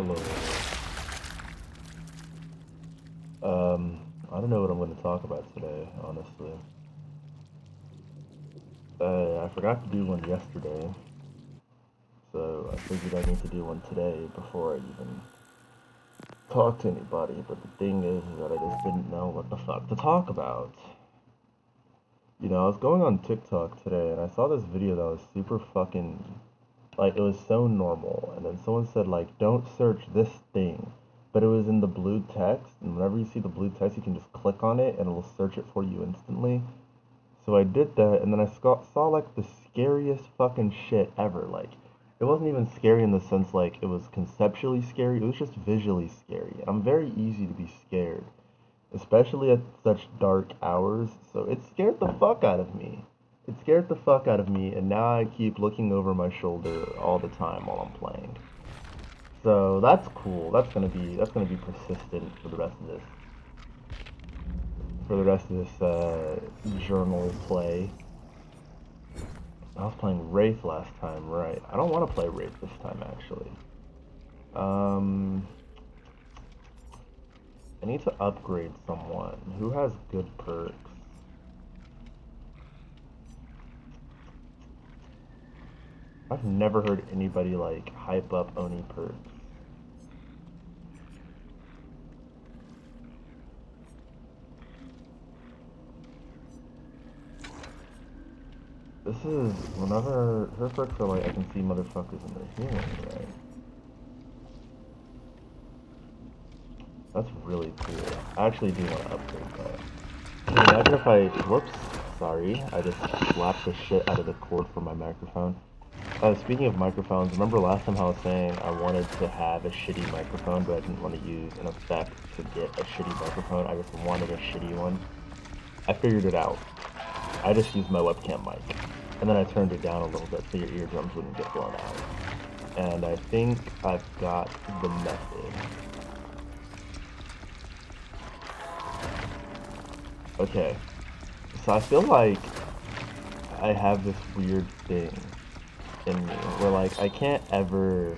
Hello. I don't know what I'm going to talk about today, honestly. I forgot to do one yesterday, so I figured I need to do one today before I even talk to anybody. But the thing is that I just didn't know what the fuck to talk about. You know, I was going on TikTok today and I saw this video that was super fucking, like, it was so normal. And then someone said, like, don't search this thing. But it was in the blue text, and whenever you see the blue text, you can just click on it and it'll search it for you instantly. So I did that, and then I saw like the scariest fucking shit ever. Like, it wasn't even scary in the sense like it was conceptually scary, it was just visually scary. And I'm very easy to be scared, especially at such dark hours. So it scared the fuck out of me. It scared the fuck out of me, and now I keep looking over my shoulder all the time while I'm playing. So that's cool. That's gonna be persistent for the rest of this journal play. I was playing Wraith last time, right? I don't want to play Wraith this time, actually. Um, I need to upgrade someone who has good perks. I've never heard anybody like hype up Oni perks. This is whenever her perks are like I can see motherfuckers in their healing, right? That's really cool. I actually do want to upgrade that. Can you imagine if I, whoops, sorry, I just slapped the shit out of the cord from my microphone. Speaking of microphones, remember last time I was saying I wanted to have a shitty microphone, but I didn't want to use an effect to get a shitty microphone. I just wanted a shitty one. I figured it out. I just used my webcam mic, and then I turned it down a little bit so your eardrums wouldn't get blown out. And I think I've got the method. Okay, so I feel like I have this weird thing in me where like I can't ever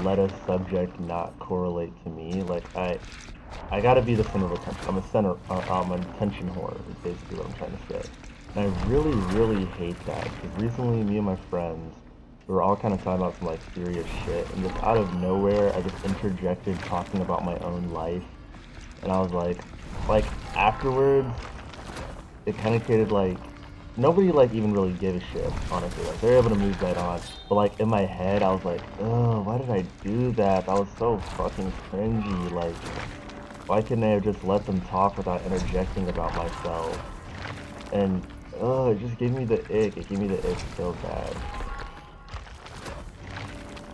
let a subject not correlate to me. I gotta be the center of attention. I'm an attention whore is basically what I'm trying to say. And I really, really hate that because recently me and my friends we were all kind of talking about some like serious shit, and just out of nowhere I just interjected talking about my own life, and I was like afterwards it kind of created like nobody like even really gave a shit, honestly. Like they're able to move right on. But like in my head I was like, oh, why did I do that? That was so fucking cringy. Like why couldn't I have just let them talk without interjecting about myself? And oh, it just gave me the ick. It gave me the ick so bad.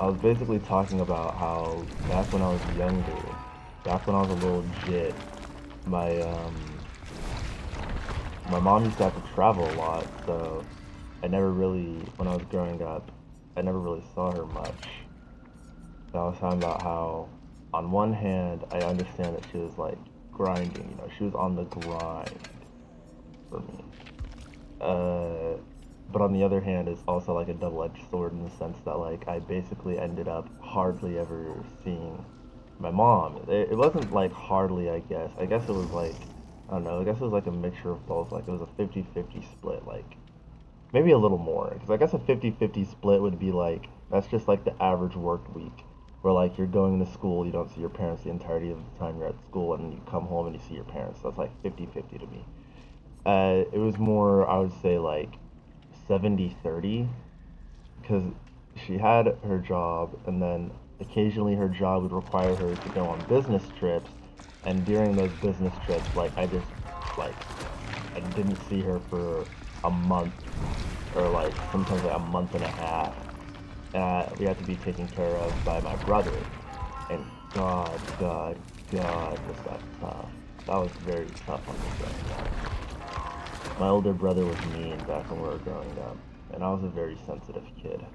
I was basically talking about how back when I was younger, back when I was a little jit, my my mom used to have to travel a lot, so I never really, when I was growing up, I never really saw her much. So I was talking about how, on one hand, I understand that she was like grinding, you know, she was on the grind for me. Uh, but on the other hand, it's also like a double-edged sword in the sense that like I basically ended up hardly ever seeing my mom. It wasn't like hardly, I guess. I guess it was like, I don't know, I guess it was like a mixture of both. Like it was a 50-50 split, like maybe a little more. Because I guess a 50-50 split would be like, that's just like the average work week. Where like you're going to school, you don't see your parents the entirety of the time you're at school, and you come home and you see your parents. So it's like 50-50 to me. It was more, I would say like 70-30 because she had her job and then occasionally her job would require her to go on business trips, and during those business trips like like I didn't see her for a month or like sometimes like a month and a half, and we had to be taken care of by my brother, and God was that tough. That was very tough on me growing up. My older brother was mean back when we were growing up, and I was a very sensitive kid.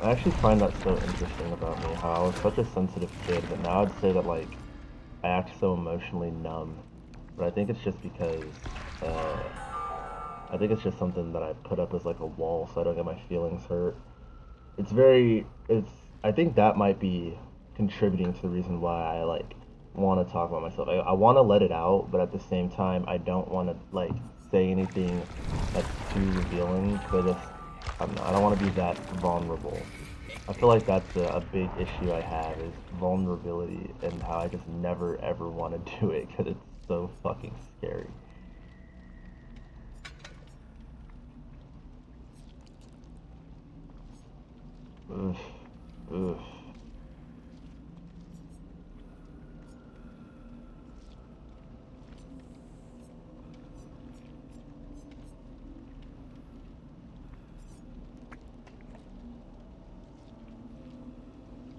I actually find that so interesting about me, how I was such a sensitive kid, but now I'd say that like I act so emotionally numb. But I think it's just because uh, I think it's just something that I put up as like a wall so I don't get my feelings hurt. It's very it's I think that might be contributing to the reason why I like want to talk about myself. I want to let it out, but at the same time, I don't want to like say anything that's too revealing because I don't want to be that vulnerable. I feel like that's a big issue I have is vulnerability and how I just never ever want to do it because it's so fucking scary. Ugh, ugh.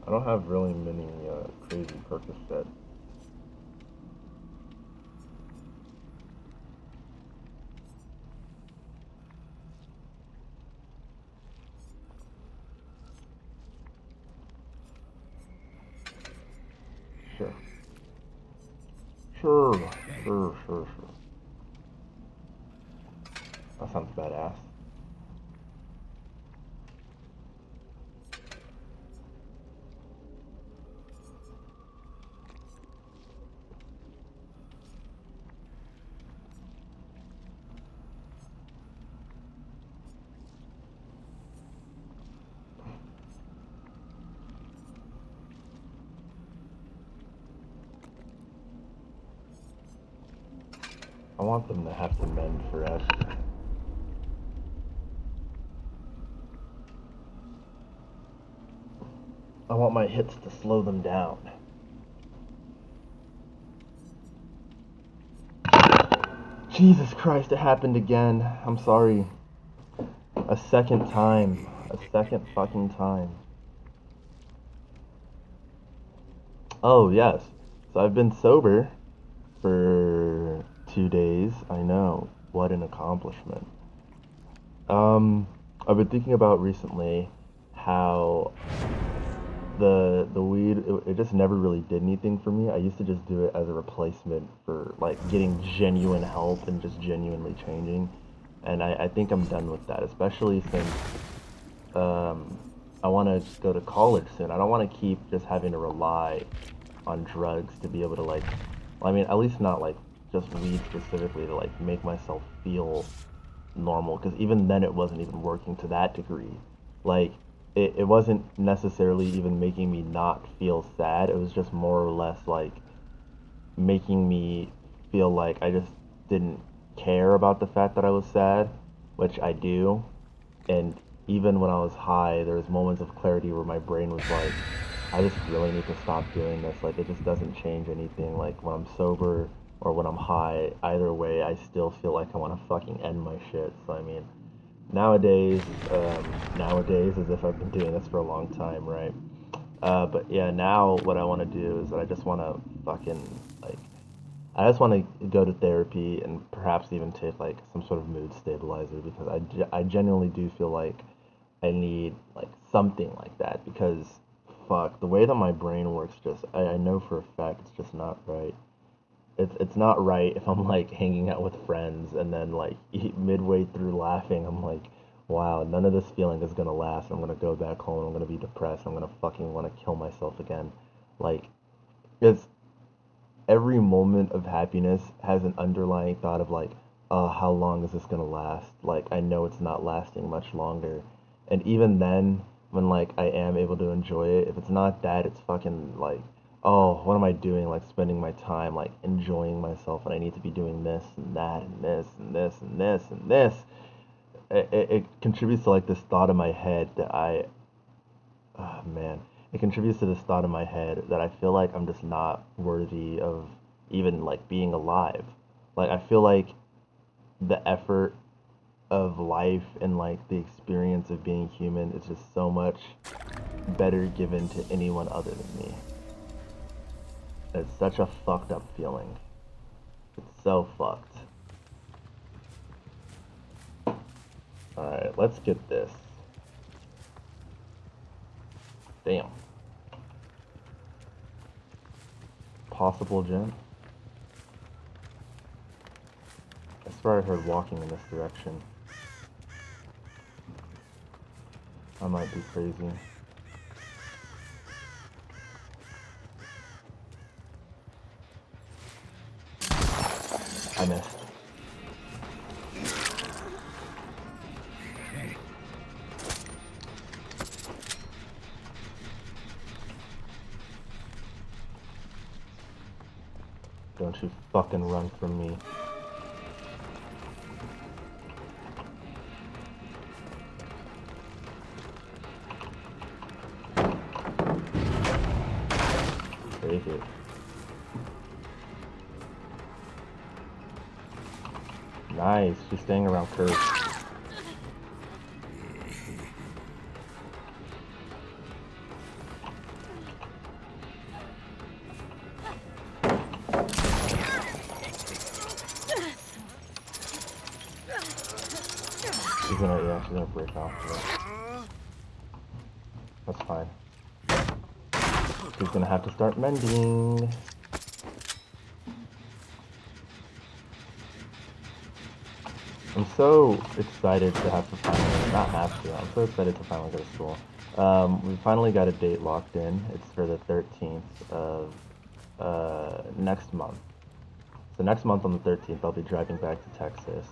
I don't have really many crazy Percocet. Sure, sure. That sounds badass. I want them to have to mend forever. I want my hits to slow them down. Jesus Christ, it happened again. I'm sorry. A second time. A second fucking time. Oh, yes. So I've been sober for 2 days. I know. What an accomplishment. Um, I've been thinking about recently how the weed it just never really did anything for me. I used to just do it as a replacement for like getting genuine help and just genuinely changing. And I think I'm done with that, especially since um, I want to go to college soon. I don't want to keep just having to rely on drugs to be able to like, well, I mean, at least not like just weed specifically to like make myself feel normal. Because even then, it wasn't even working to that degree. Like, it wasn't necessarily even making me not feel sad. It was just more or less like making me feel like I just didn't care about the fact that I was sad, which I do. And even when I was high, there was moments of clarity where my brain was like, I just really need to stop doing this. Like it just doesn't change anything. Like when I'm sober or when I'm high, either way, I still feel like I want to fucking end my shit. So I mean, nowadays, nowadays, as if I've been doing this for a long time, right? But yeah, now what I want to do is that I just want to fucking like I just want to go to therapy and perhaps even take like some sort of mood stabilizer because I genuinely do feel like I need like something like that because fuck the way that my brain works just I know for a fact it's just not right. It's not right if I'm like hanging out with friends and then like midway through laughing I'm like wow none of this feeling is gonna last. I'm gonna go back home. I'm gonna be depressed. I'm gonna fucking want to kill myself again. Like it's every moment of happiness has an underlying thought of like, how long is this gonna last? Like I know it's not lasting much longer. And even then, when like I am able to enjoy it, if it's not that, it's fucking like, oh, what am I doing? Like spending my time like enjoying myself when I need to be doing this and that and this and this and this and this. It contributes to like this thought in my head that oh man, it contributes to this thought in my head that I feel like I'm just not worthy of even like being alive. Like I feel like the effort of life and like the experience of being human is just so much better given to anyone other than me. It's such a fucked up feeling. It's so fucked. Alright, let's get this. Damn. Possible gem? I swear I heard walking in this direction. I might be crazy. I missed. Don't you fucking run from me. Take it. Nice, she's staying around curves. She's gonna break off of it. That's fine. She's gonna have to start mending. I'm so excited to have to finally, not have to, I'm so excited to finally go to school. We finally got a date locked in. It's for the 13th of next month. So next month on the 13th, I'll be driving back to Texas.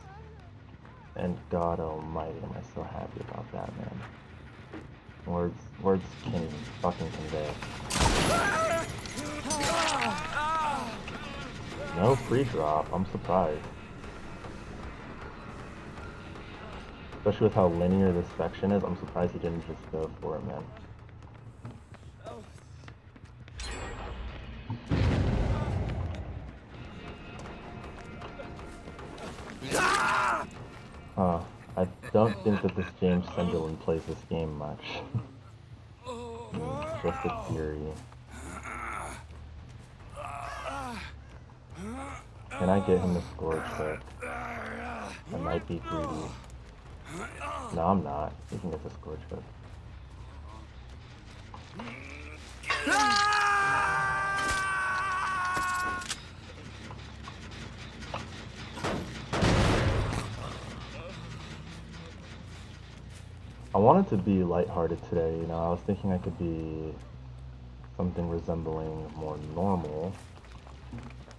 And God almighty, am I so happy about that, man. Words can't even fucking convey. No free drop, I'm surprised. Especially with how linear this section is, I'm surprised he didn't just go for it, man. Huh. I don't think that this James Sunderland plays this game much. It's just a theory. Can I get him to score quick? I might be greedy. No, I'm not. He can get the score trick. I wanted to be lighthearted today, you know, I was thinking I could be something resembling more normal,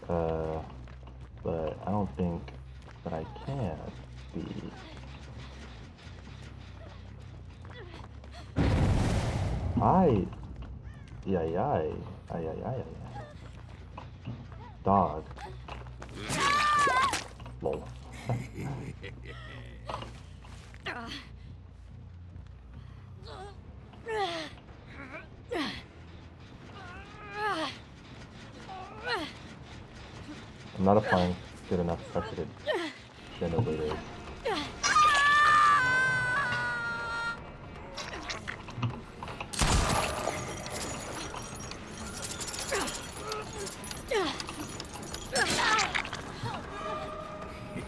but I don't think that I can be. Dog. Lol. I'm not applying good enough pressure to generators.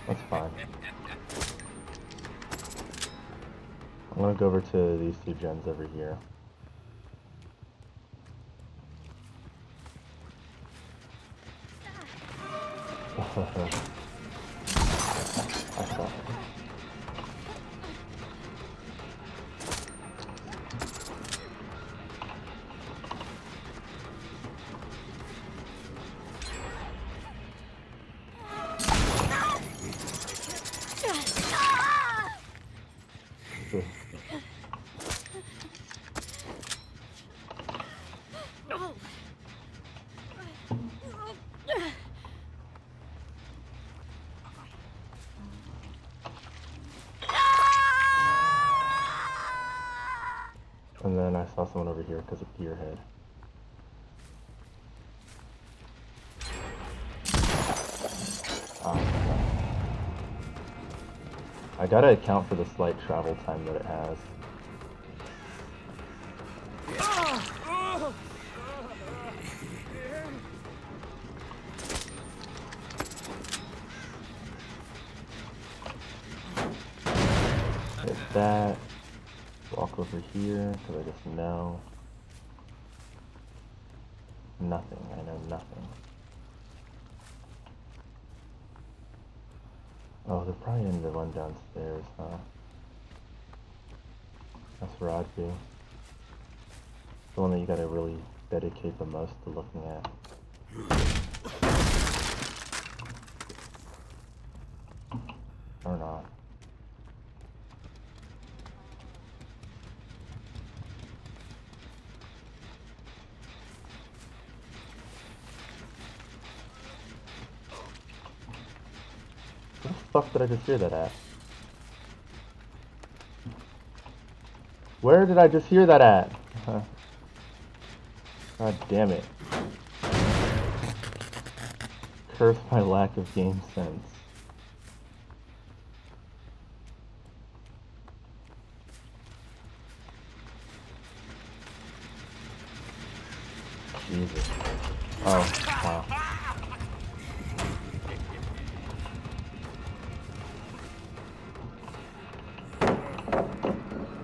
That's fine. I'm gonna go over to these two gens over here. I saw it. And then I saw someone over here because of Gearhead. I gotta account for the slight travel time that it has. Hit that. Walk over here, because I just know nothing. I know nothing. Oh, they're probably in the one downstairs, huh? That's where I'd be. The one that you gotta really dedicate the most to looking at. Or not. Where the fuck did I just hear that at? Where did I just hear that at? God damn it. Curse my lack of game sense. Jesus. Oh, wow.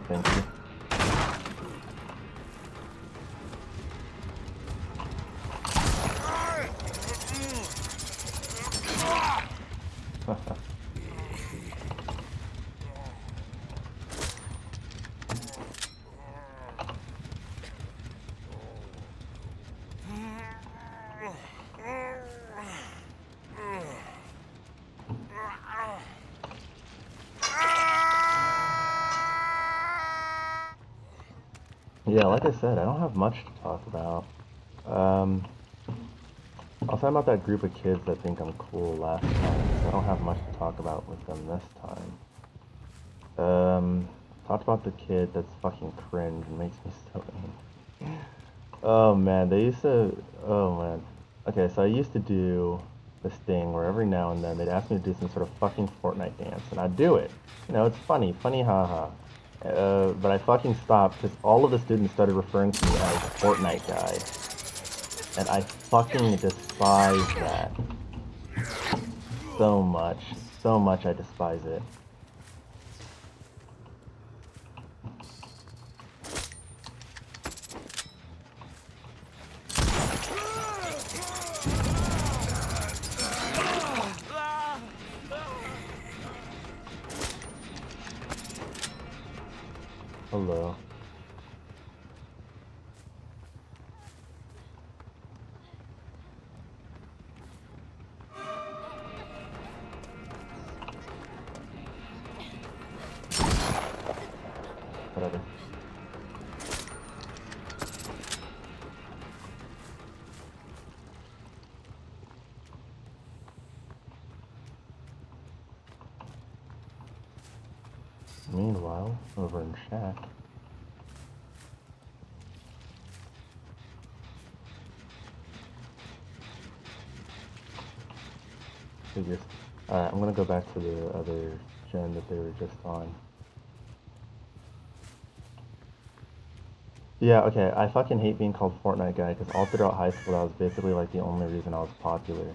Thank you. Yeah, like I said, I don't have much to talk about. I'll talk about that group of kids that think I'm cool last time, so I don't have much to talk about with them this time. Talked about the kid that's fucking cringe and makes me so angry. Oh man, they used to, oh man. Okay, so I used to do this thing where every now and then they'd ask me to do some sort of fucking Fortnite dance, and I'd do it. You know, it's funny, haha. But I fucking stopped because all of the students started referring to me as Fortnite guy. And I fucking despise that. So much. So much I despise it. Hello. Whatever. Meanwhile, over in Shack. Figures. Alright, I'm gonna go back to the other gen that they were just on. Yeah, okay, I fucking hate being called Fortnite guy, because all throughout high school that was basically like the only reason I was popular.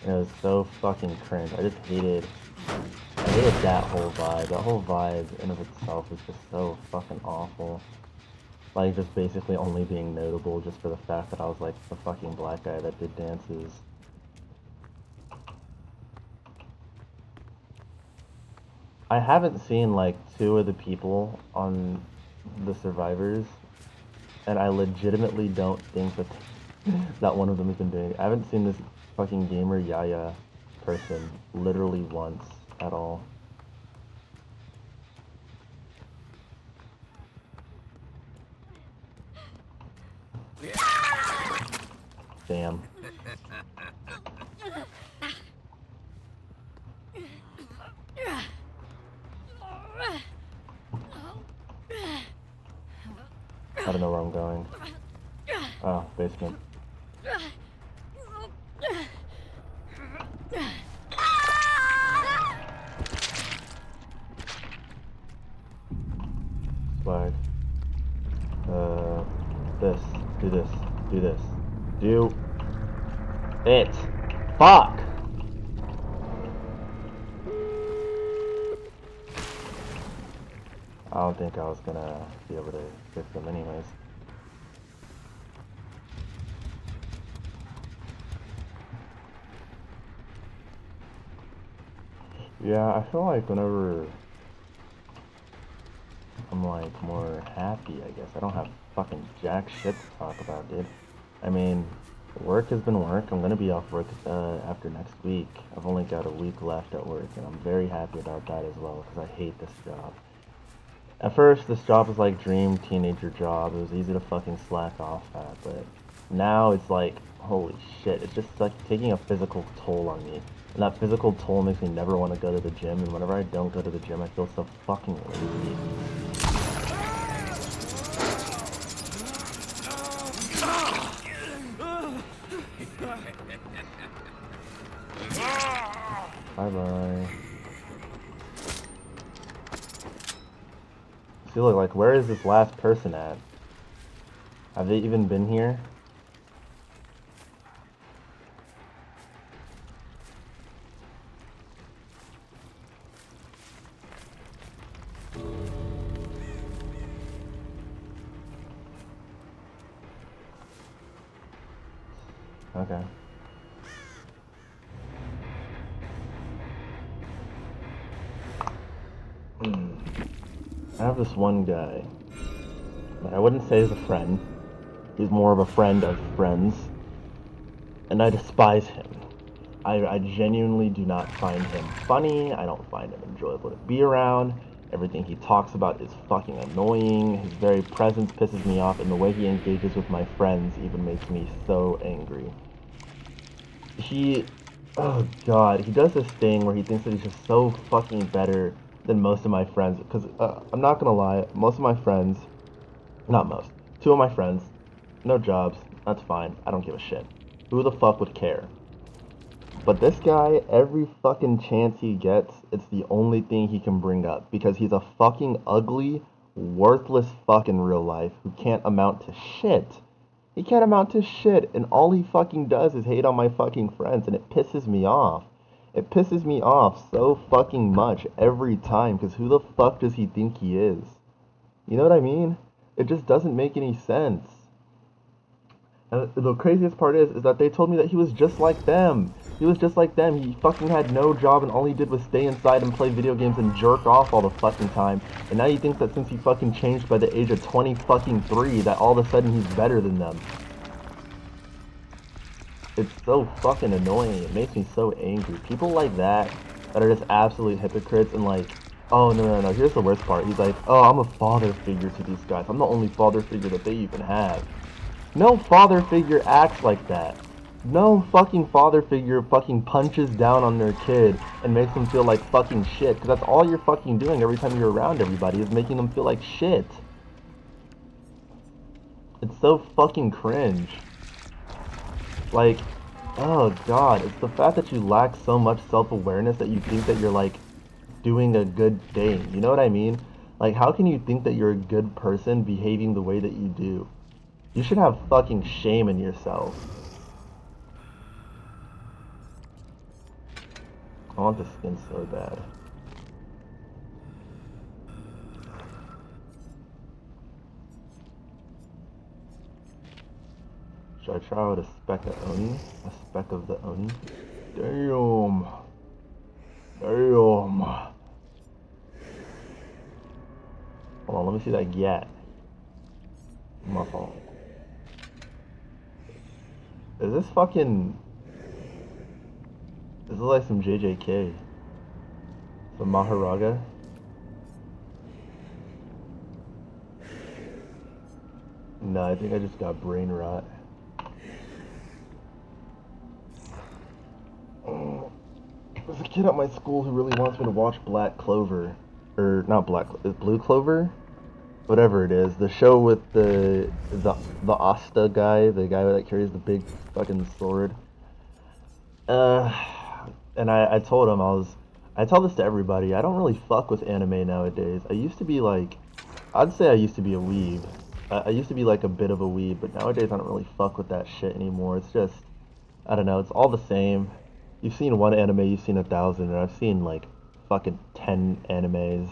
And it was so fucking cringe. I hated that whole vibe. That whole vibe in of itself was just so fucking awful. Like, just basically only being notable just for the fact that I was like the fucking black guy that did dances. I haven't seen like two of the people on the survivors, and I legitimately don't think that that one of them has been doing it. I haven't seen this fucking gamer Yaya person literally once at all. Damn. I don't know where I'm going. Oh, basement. Slide. This. Do this. Do this. Do it. Fuck! I don't think I was gonna be able to get them anyways. Yeah, I feel like whenever I'm like more happy, I guess. I don't have fucking jack shit to talk about, dude. I mean, Work has been work. I'm gonna be off work after next week. I've only got a week left at work, and I'm very happy about that as well because I hate this job. At first, this job was like dream teenager job. It was easy to fucking slack off at, but now it's like, holy shit, it's just like taking a physical toll on me. And that physical toll makes me never want to go to the gym, and whenever I don't go to the gym, I feel so fucking lazy. Bye bye. See, look, like, where is this last person at? Have they even been here? Okay. I have this one guy that I wouldn't say is a friend. He's more of a friend of friends. And I despise him. I genuinely do not find him funny. I don't find him enjoyable to be around. Everything he talks about is fucking annoying. His very presence pisses me off, and the way he engages with my friends even makes me so angry. Oh god, he does this thing where he thinks that he's just so fucking better than most of my friends. Because I'm not gonna lie, most of my friends, not most, two of my friends, no jobs, that's fine. I don't give a shit. Who the fuck would care? But this guy, every fucking chance he gets, it's the only thing he can bring up because he's a fucking ugly, worthless fuck in real life who can't amount to shit. He can't amount to shit, and all he fucking does is hate on my fucking friends, and it pisses me off. It pisses me off so fucking much every time because who the fuck does he think he is? You know what I mean? It just doesn't make any sense. And the craziest part is that they told me that he was just like them. He was just like them. He fucking had no job and all he did was stay inside and play video games and jerk off all the fucking time. And now he thinks that since he fucking changed by the age of 20 fucking 3 that all of a sudden he's better than them. It's so fucking annoying. It makes me so angry. People like that are just absolute hypocrites and like, oh no. Here's the worst part. He's like, oh, I'm a father figure to these guys. I'm the only father figure that they even have. No father figure acts like that. No fucking father figure fucking punches down on their kid and makes them feel like fucking shit. Because that's all you're fucking doing every time you're around everybody is making them feel like shit. It's so fucking cringe. Like, oh god, it's the fact that you lack so much self-awareness that you think that you're like doing a good thing. You know what I mean? Like, how can you think that you're a good person behaving the way that you do? You should have fucking shame in yourself. I want the skin so bad. Should I try out a speck of Oni? A speck of the Oni? Damn. Damn. Hold on, let me see that Gat. My fault. Is this fucking... This is like some JJK. Some Maharaga. No, I think I just got brain rot. There's a kid at my school who really wants me to watch Black Clover. Or, not Black Clover, Blue Clover? Whatever it is. The show with the Asta guy, the guy that carries the big fucking sword. Uh, and I told him I tell this to everybody. I don't really fuck with anime nowadays. I used to be like, I'd say I used to be a weeb. I used to be like a bit of a weeb, but nowadays I don't really fuck with that shit anymore. It's just, I don't know. It's all the same. You've seen one anime, you've seen 1,000, and I've seen like fucking 10 animes.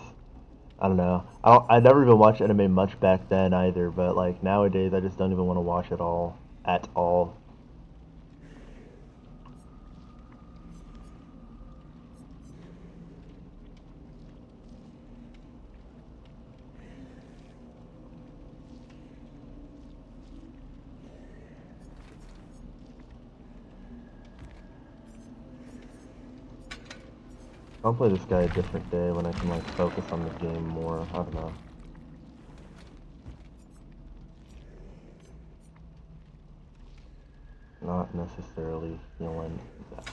I don't know. I never even watched anime much back then either, but like nowadays I just don't even want to watch it all at all. I'll play this guy a different day when I can like focus on the game more. I don't know. Not necessarily feeling that.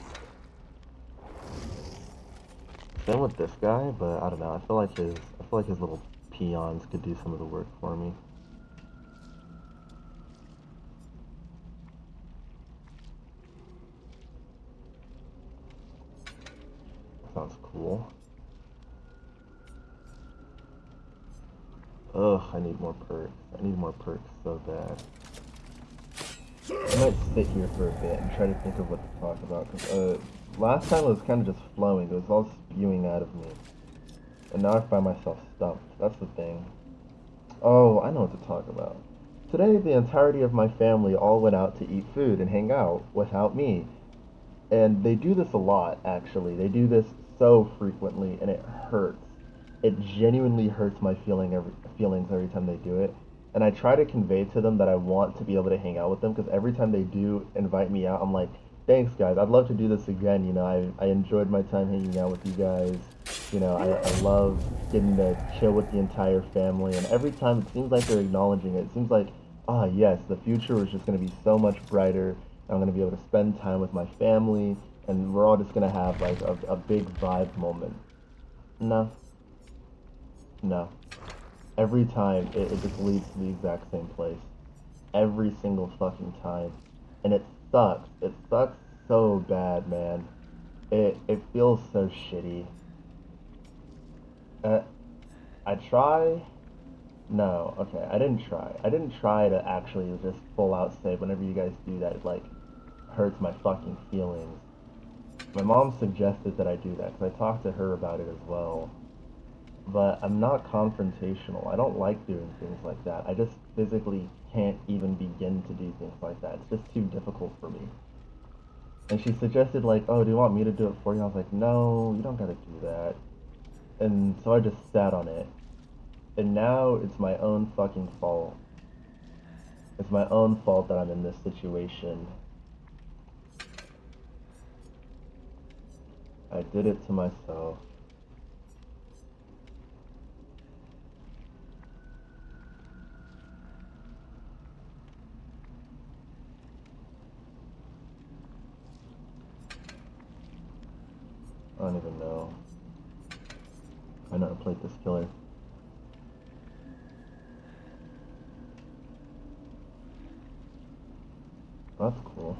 Same with this guy, but I don't know. I feel like his little peons could do some of the work for me. Sounds cool. Ugh, I need more perks. I need more perks so bad. I might sit here for a bit and try to think of what to talk about, because last time it was kind of just flowing. It was all spewing out of me. And now I find myself stumped. That's the thing. Oh, I know what to talk about. Today, the entirety of my family all went out to eat food and hang out without me. And they do this a lot, actually. They do this so frequently, and it hurts. It genuinely hurts my feelings every time they do it. And I try to convey to them that I want to be able to hang out with them because every time they do invite me out, I'm like, thanks, guys. I'd love to do this again. I enjoyed my time hanging out with you guys. I love getting to chill with the entire family. And every time it seems like they're acknowledging it. It seems like, ah, yes, the future is just going to be so much brighter. I'm going to be able to spend time with my family. And we're all just going to have like a big vibe moment. No, no. Every time it just leads to the exact same place. Every single fucking time. And it sucks. It sucks so bad, man. It feels so shitty. Uh, I try. No, okay, I didn't try. I didn't try to actually just full out say whenever you guys do that, it like hurts my fucking feelings. My mom suggested that I do that because I talked to her about it as well. But I'm not confrontational. I don't like doing things like that. I just physically can't even begin to do things like that. It's just too difficult for me. And she suggested like, "Oh, do you want me to do it for you?" I was like, "No, you don't gotta do that." And so I just sat on it. And now it's my own fucking fault. It's my own fault that I'm in this situation. I did it to myself. I don't even know. I never played this killer. That's cool.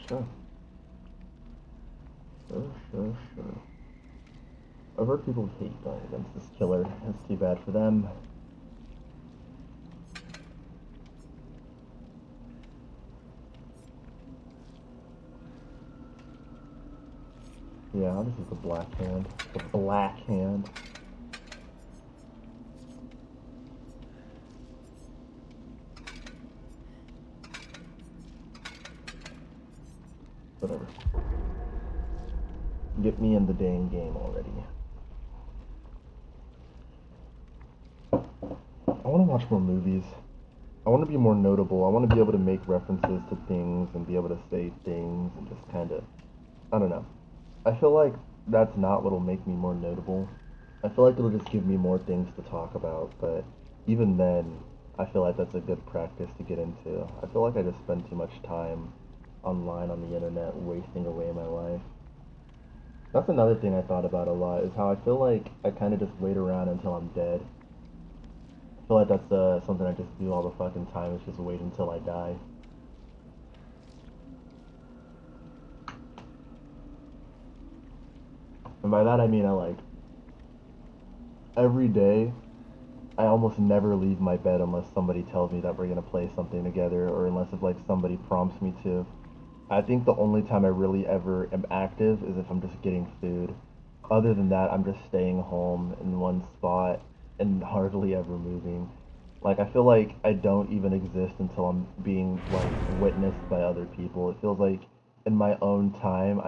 Sure. Sure, sure, sure. I've heard people hate going against this killer. That's too bad for them. Yeah, this is the black hand. The black hand. Whatever. Get me in the dang game already. I want to watch more movies. I want to be more notable. I want to be able to make references to things and be able to say things and just kind of, I don't know. I feel like that's not what'll make me more notable. I feel like it'll just give me more things to talk about, but even then, I feel like that's a good practice to get into. I feel like I just spend too much time online on the internet wasting away my life. That's another thing I thought about a lot is how I feel like I kind of just wait around until I'm dead. I feel like that's something I just do all the fucking time is just wait until I die. And by that I mean I like every day I almost never leave my bed unless somebody tells me that we're gonna play something together, or unless if like somebody prompts me to. I think the only time I really ever am active is if I'm just getting food. Other than that, I'm just staying home in one spot and hardly ever moving. Like I feel like I don't even exist until I'm being like witnessed by other people. It feels like in my own time,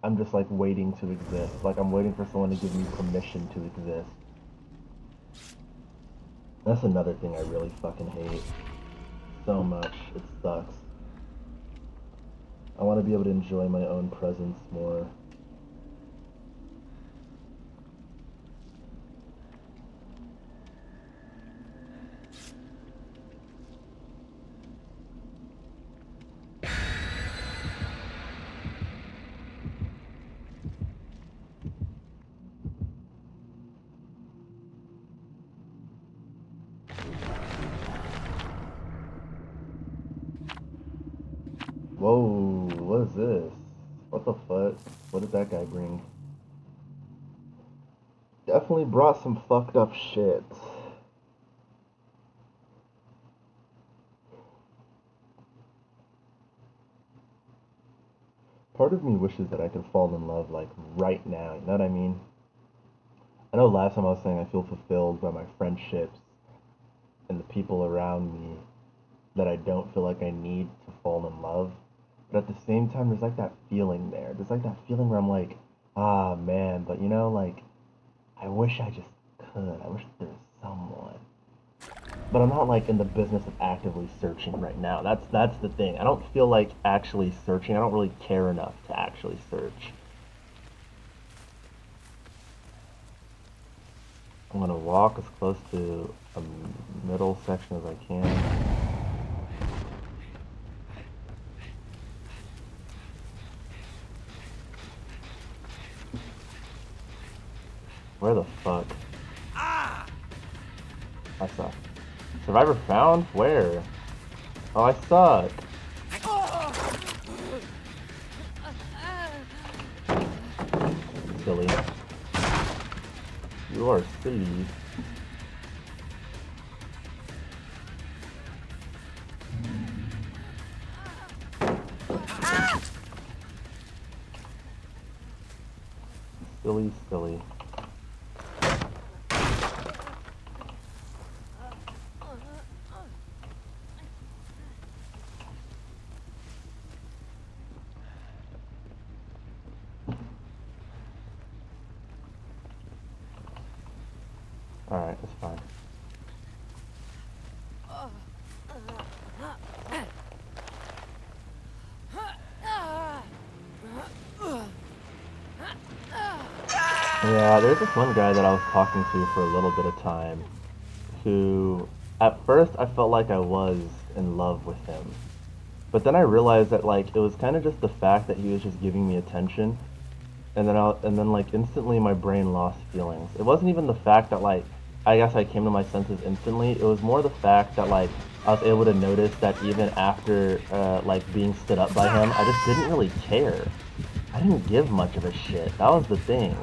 I'm just like waiting to exist. Like I'm waiting for someone to give me permission to exist. That's another thing I really fucking hate so much. It sucks. I want to be able to enjoy my own presence more. Whoa, what is this? What the fuck? What did that guy bring? Definitely brought some fucked up shit. Part of me wishes that I could fall in love like right now, you know what I mean? I know last time I was saying I feel fulfilled by my friendships and the people around me, that I don't feel like I need to fall in love. But at the same time, there's like that feeling there. There's like that feeling where I'm like, ah, man, but you know, like, I wish I just could. I wish there was someone. But I'm not like in the business of actively searching right now. That's the thing. I don't feel like actually searching. I don't really care enough to actually search. I'm gonna walk as close to a middle section as I can. Where the fuck? I suck. Survivor found? Where? Oh, I suck. Silly. You are silly. Silly, silly. Alright, it's fine. Yeah, there's this one guy that I was talking to for a little bit of time who, at first, I felt like I was in love with him. But then I realized that, like, it was kind of just the fact that he was just giving me attention. And then, like, instantly my brain lost feelings. It wasn't even the fact that, like, I guess I came to my senses instantly. It was more the fact that, like, I was able to notice that even after, like, being stood up by him, I just didn't really care. I didn't give much of a shit. That was the thing.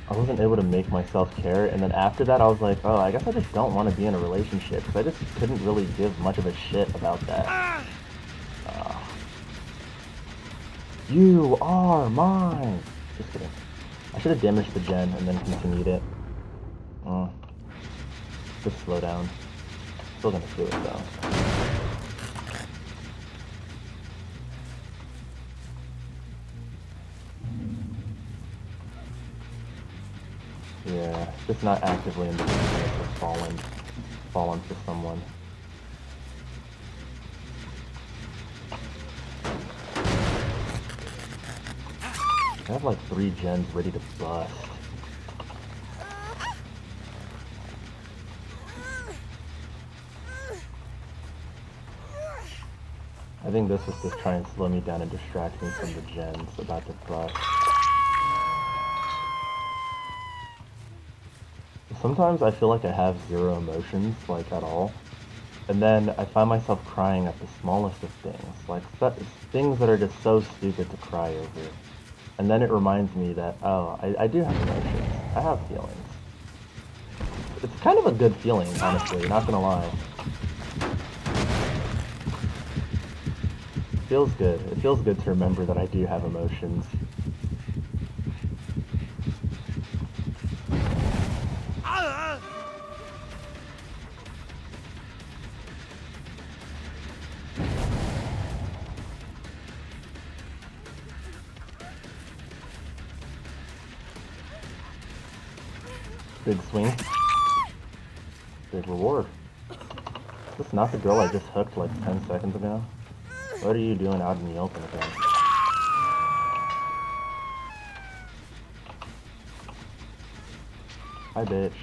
I wasn't able to make myself care, and then after that I was like, oh, I guess I just don't want to be in a relationship, because I just couldn't really give much of a shit about that. Uh, you are mine! Just kidding. I should have damaged the gen and then continued it. Just slow down. Still gonna do it though. Yeah, just not actively in the business of falling for someone. I have like 3 gens ready to bust. I think this was just trying to slow me down and distract me from the gens about to bust. Sometimes I feel like I have zero emotions, like at all. And then I find myself crying at the smallest of things, like things that are just so stupid to cry over. And then it reminds me that, oh, I do have emotions. I have feelings. It's kind of a good feeling, honestly, not gonna lie. It feels good. It feels good to remember that I do have emotions. Big swing. Big reward. Is this not the girl I just hooked like 10 seconds ago? What are you doing out in the open again? Hi, bitch.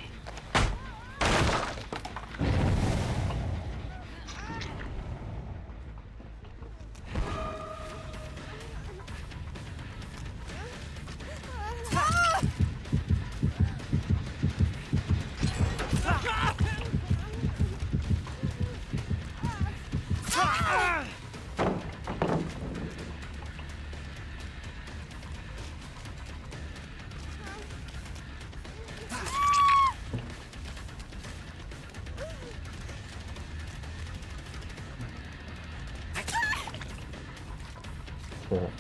Shit.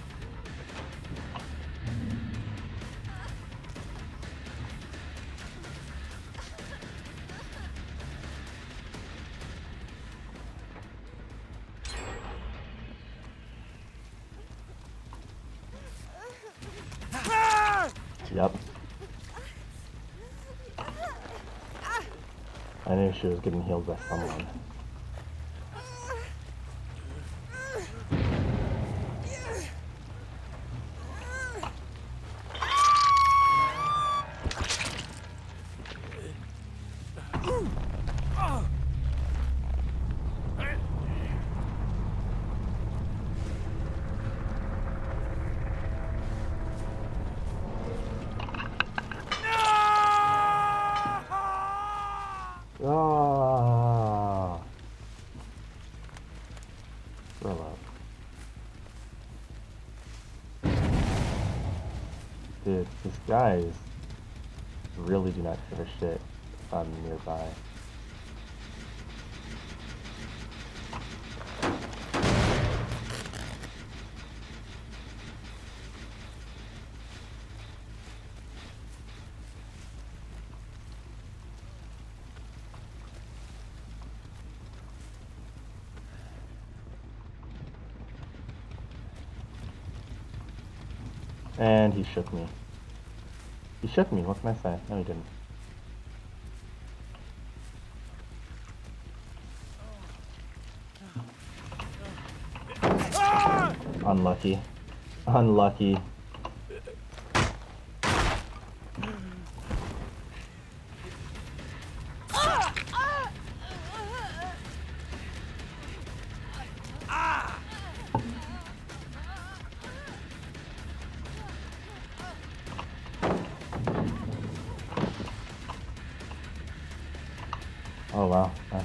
Yep. I knew she was getting healed by someone. Ah, roll up. Dude, these guys really do not give a shit if I'm nearby. And he shook me. He shook me, what can I say? No, he didn't. Unlucky. Unlucky. Oh wow. Nice.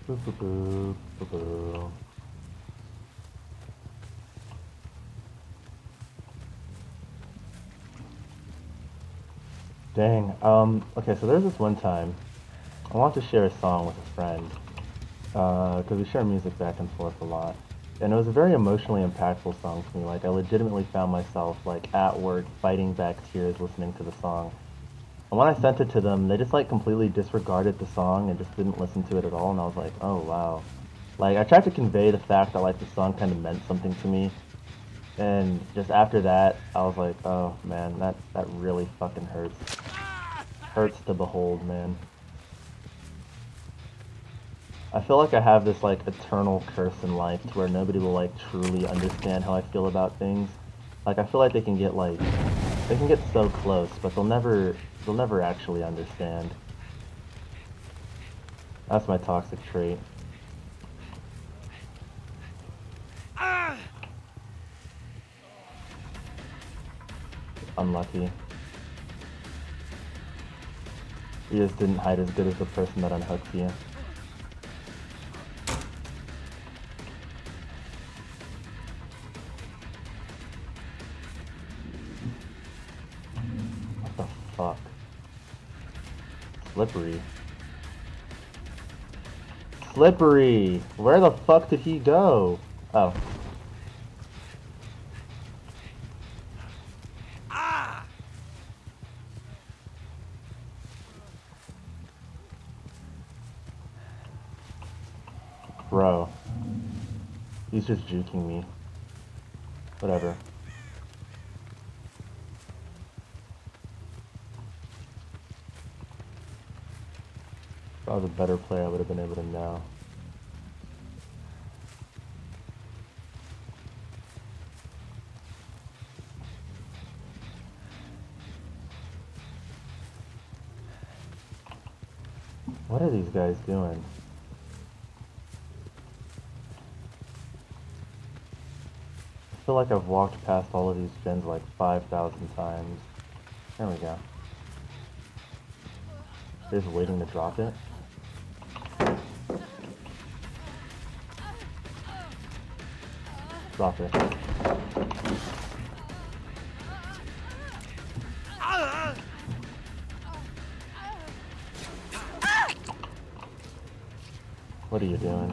Boo boo boo boo boo. Dang. Okay, so there's this one time I want to share a song with a friend, because we share music back and forth a lot. And it was a very emotionally impactful song to me. Like, I legitimately found myself, like, at work fighting back tears listening to the song. And when I sent it to them, they just, like, completely disregarded the song and just didn't listen to it at all. And I was like, oh, wow. Like, I tried to convey the fact that, like, the song kind of meant something to me. And just after that, I was like, oh, man, that really fucking hurts. Hurts to behold, man. I feel like I have this like eternal curse in life to where nobody will like truly understand how I feel about things. Like I feel like they can get so close, but they'll never actually understand. That's my toxic trait. Unlucky. You just didn't hide as good as the person that unhooks you. What the fuck? Slippery. Slippery! Where the fuck did he go? Oh. Bro. He's just juking me. Whatever. If I was a better player, I would have been able to know. What are these guys doing? I feel like I've walked past all of these gens like 5,000 times. There we go. They're just waiting to drop it. Drop it. What are you doing?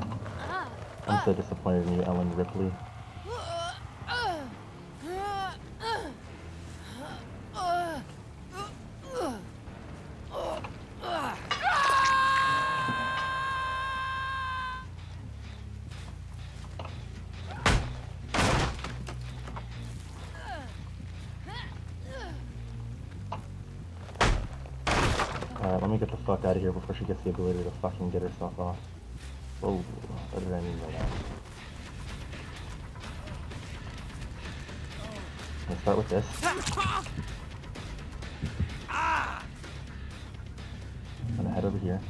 I'm so disappointed in you, Ellen Ripley. Alright, let me get the fuck out of here before she gets the ability to fucking get herself off. Oh, what did I mean by that? Let's start with this. I'm gonna head over here.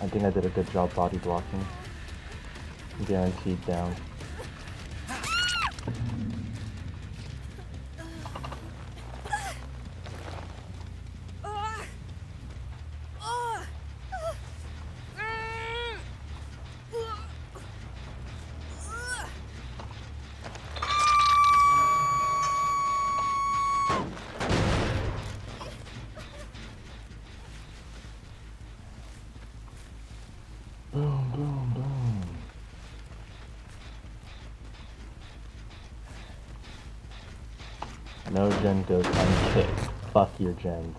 I think I did a good job body blocking. Guaranteed down. Boom, boom, boom. No gen goes unkicked. Fuck your gens.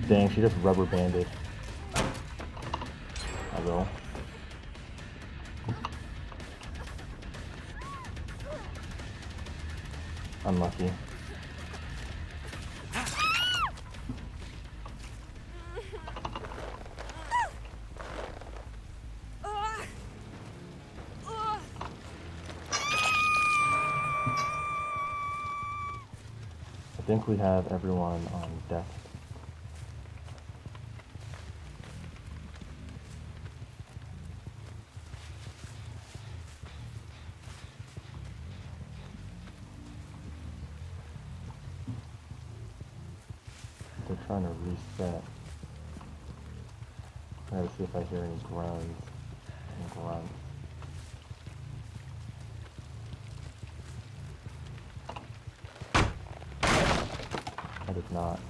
Dang, she just rubber banded. I will. Unlucky. I think we have everyone on deck. trying to reset. I gotta see if I hear any groans and grunts. I did not.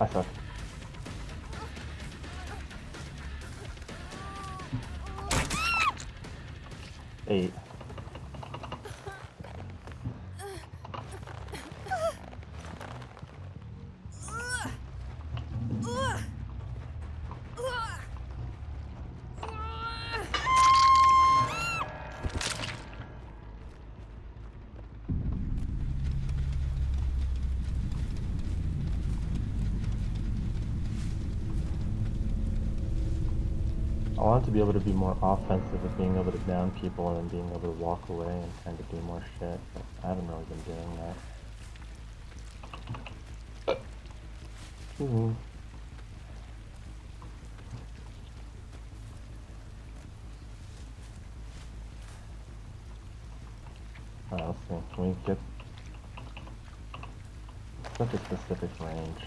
I suck. Eight. I want to be able to be more offensive at being able to down people and then being able to walk away and kind of do more shit, but I haven't really been doing that. Mm-hmm. Alright, let's see. Can we get such a specific range?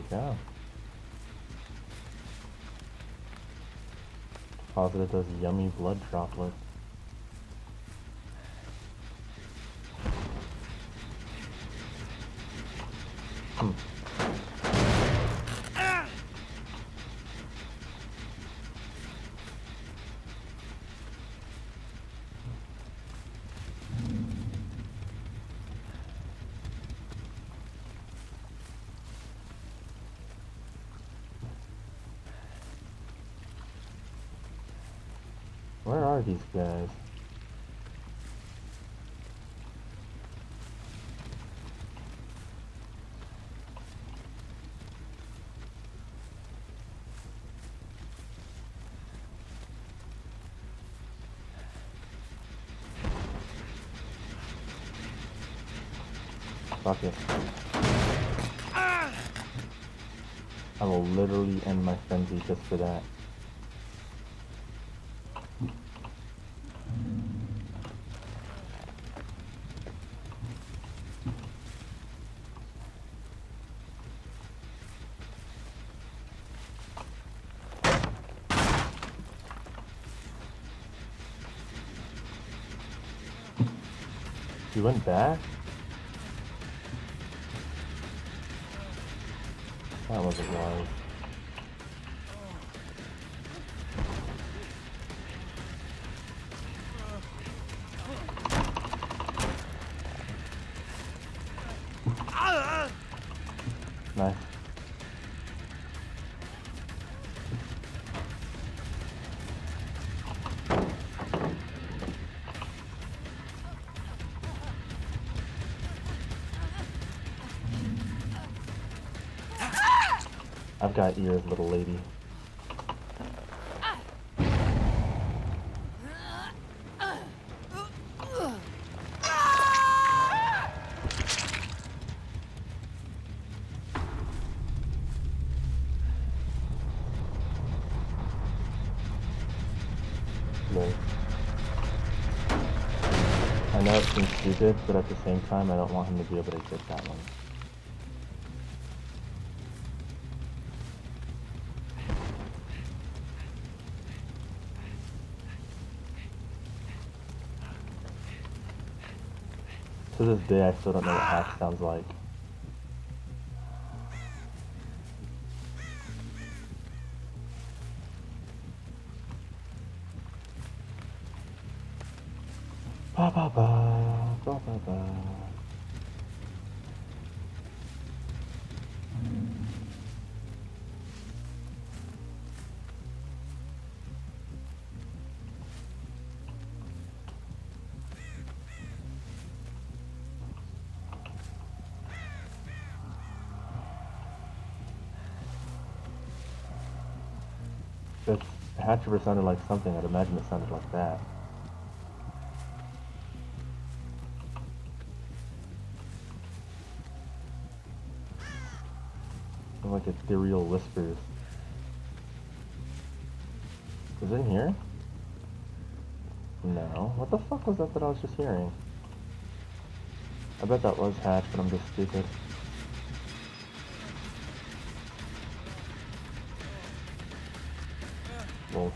Yeah. Deposited those yummy blood droplets. Where are these guys? Fuck it. I will literally end my frenzy just for that. You went back? That wasn't wise. Nice. I've got ears, little lady. Nice. I know it seems stupid, but at the same time, I don't want him to be able to get that one. To this day, I still don't know what hatch sounds like. Ba ba ba, ba ba ba. If hatch ever sounded like something, I'd imagine it sounded like that. Like ethereal whispers. Was it in here? No. What the fuck was that I was just hearing? I bet that was hatch, but I'm just stupid. Well.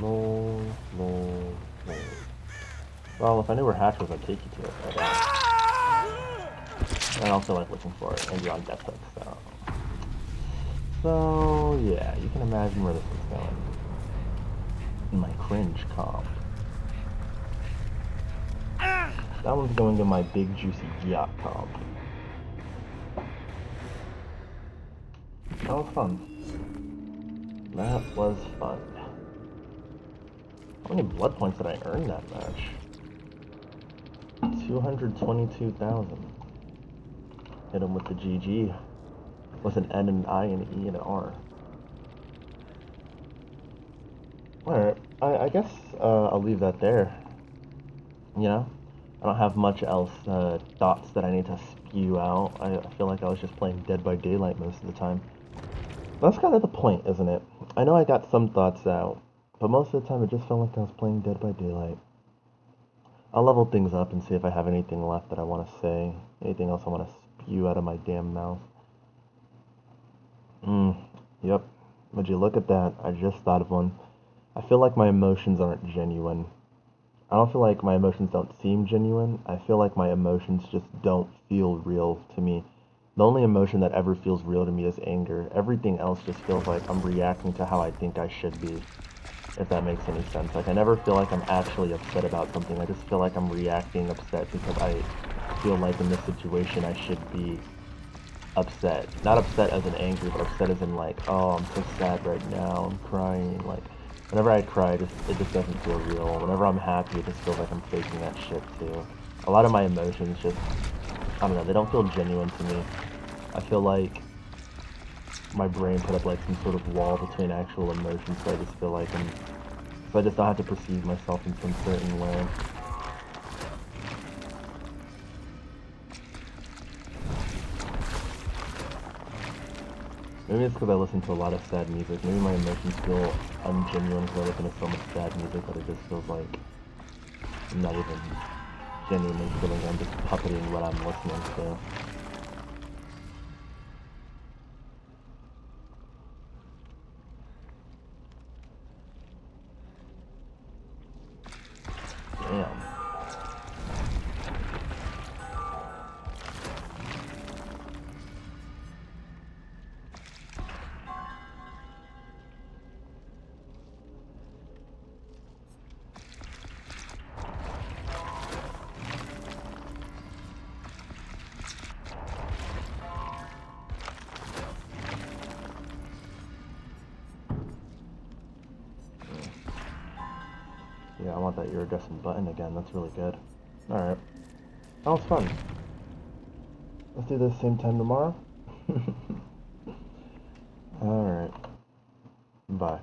Lol. Well, if I knew where hatch was, I'd take you to it. But, I also like looking for it, and you're on Death Hook, so... So, yeah, you can imagine where this is going. My cringe comp. That one's going to my big juicy yacht comp. That was fun. That was fun. How many blood points did I earn that match? 222,000. Hit him with the GG. With an N, an I, an E, and an R. Alright, I guess I'll leave that there. You know? I don't have much else thoughts that I need to spew out. I feel like I was just playing Dead by Daylight most of the time. That's kind of the point, isn't it? I know I got some thoughts out, but most of the time it just felt like I was playing Dead by Daylight. I'll level things up and see if I have anything left that I want to say. Anything else I want to spew out of my damn mouth. Yep. Would you look at that? I just thought of one. I feel like my emotions aren't genuine. I don't feel like my emotions don't seem genuine. I feel like my emotions just don't feel real to me. The only emotion that ever feels real to me is anger. Everything else just feels like I'm reacting to how I think I should be. If that makes any sense. Like, I never feel like I'm actually upset about something. I just feel like I'm reacting upset because I feel like in this situation I should be upset. Not upset as in angry, but upset as in like, oh, I'm so sad right now, I'm crying. Like, whenever I cry, it just doesn't feel real. Whenever I'm happy, it just feels like I'm faking that shit too. A lot of my emotions just, I don't know, they don't feel genuine to me. I feel like my brain put up like some sort of wall between actual emotions, so I just feel like so I just don't have to perceive myself in some certain way. Maybe it's because I listen to a lot of sad music. Maybe my emotions feel ungenuine because I listen to so much sad music that it just feels like I'm not even genuinely feeling it. I'm just puppeting what I'm listening to. Damn. Yeah, I want that iridescent button again. That's really good. Alright. That was fun. Let's do this same time tomorrow. Alright. Bye.